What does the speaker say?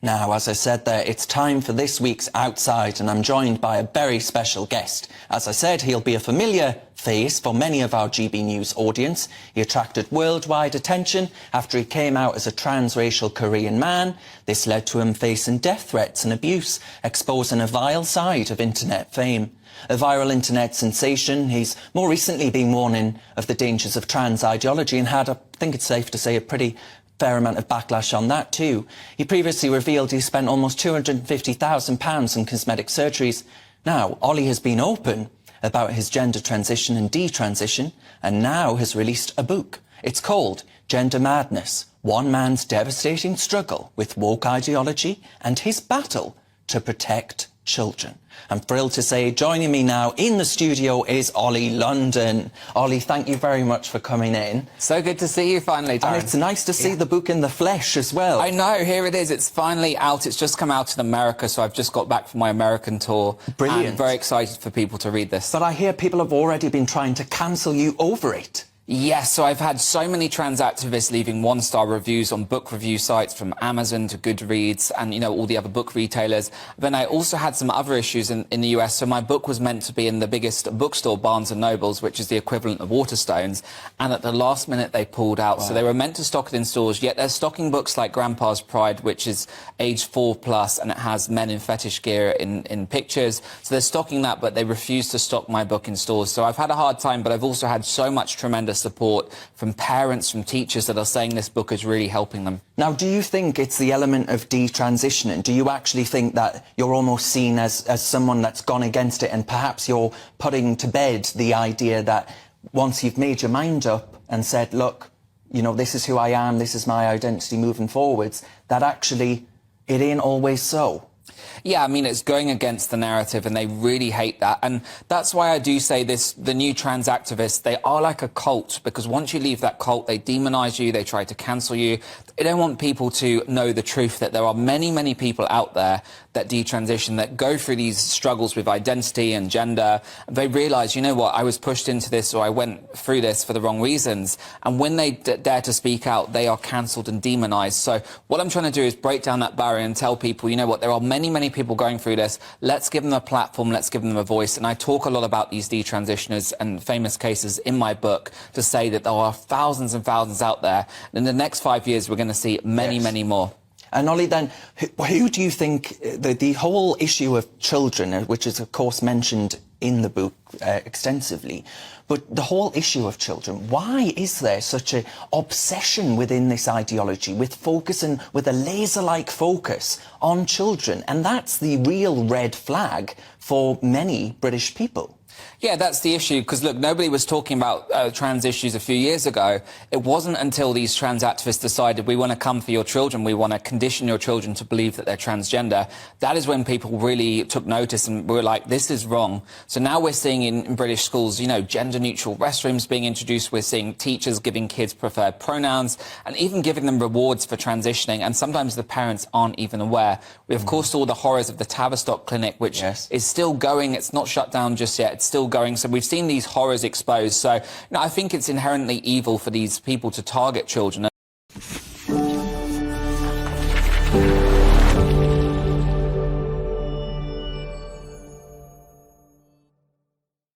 Now, as I said there, it's time for this week's Outside, and I'm joined by a very special guest. As I said, he'll be a familiar face for many of our GB News audience. He attracted worldwide attention after he came out as a transracial Korean man. This led to him facing death threats and abuse, exposing a vile side of internet fame. A viral internet sensation, he's more recently been warning of the dangers of trans ideology and had, I think it's safe to say, a pretty fair amount of backlash on that too. He previously revealed he spent almost £250,000 on cosmetic surgeries. Now, Ollie has been open about his gender transition and detransition, and now has released a book. It's called Gender Madness, One Man's Devastating Struggle with Woke Ideology and His Battle to Protect Children. I'm thrilled to say joining me now in the studio is Ollie London. Ollie, thank you very much for coming in. So good to see you finally, Darren. And it's nice to see the book in the flesh as well. I know, here it is. It's finally out. It's just come out in America, so I've just got back from my American tour. Brilliant. I'm very excited for people to read this. But I hear people have already been trying to cancel you over it. Yes, so I've had so many trans activists leaving one-star reviews on book review sites from Amazon to Goodreads and, you know, all the other book retailers. Then I also had some other issues in the US. So my book was meant to be in the biggest bookstore, Barnes & Noble's, which is the equivalent of Waterstones. And at the last minute, they pulled out. Wow. So they were meant to stock it in stores, yet they're stocking books like Grandpa's Pride, which is age 4+, and it has men in fetish gear in pictures. So they're stocking that, but they refuse to stock my book in stores. So I've had a hard time, but I've also had so much tremendous support from parents, from teachers that are saying this book is really helping them. Now, do you think it's the element of detransitioning? Do you actually think that you're almost seen as someone that's gone against it, and perhaps you're putting to bed the idea that once you've made your mind up and said, look, you know, this is who I am, this is my identity moving forwards, that actually it ain't always so? Yeah, I mean, it's going against the narrative, and they really hate that. And that's why I do say this, the new trans activists, they are like a cult, because once you leave that cult, they demonize you, they try to cancel you. They don't want people to know the truth, that there are many, many people out there that detransition, that go through these struggles with identity and gender. They realize, you know what, I was pushed into this, or I went through this for the wrong reasons. And when they dare to speak out, they are cancelled and demonized. So what I'm trying to do is break down that barrier and tell people, you know what, there are many, many people going through this. Let's give them a platform, let's give them a voice. And I talk a lot about these detransitioners and famous cases in my book to say that there are thousands and thousands out there. And in the next 5 years, we're going to see many, many more. And Ollie, then, who do you think, the whole issue of children, which is of course mentioned in the book extensively, but the whole issue of children, why is there such an obsession within this ideology with focusing, with a laser-like focus on children? And that's the real red flag for many British people. Yeah, that's the issue, because, look, nobody was talking about trans issues a few years ago. It wasn't until these trans activists decided, we want to come for your children, we want to condition your children to believe that they're transgender. That is when people really took notice and were like, this is wrong. So now we're seeing in British schools, you know, gender-neutral restrooms being introduced. We're seeing teachers giving kids preferred pronouns and even giving them rewards for transitioning. And sometimes the parents aren't even aware. We, of course, saw the horrors of the Tavistock clinic, which is still going. It's not shut down just yet. It's still going. So we've seen these horrors exposed. So, you know, I think it's inherently evil for these people to target children.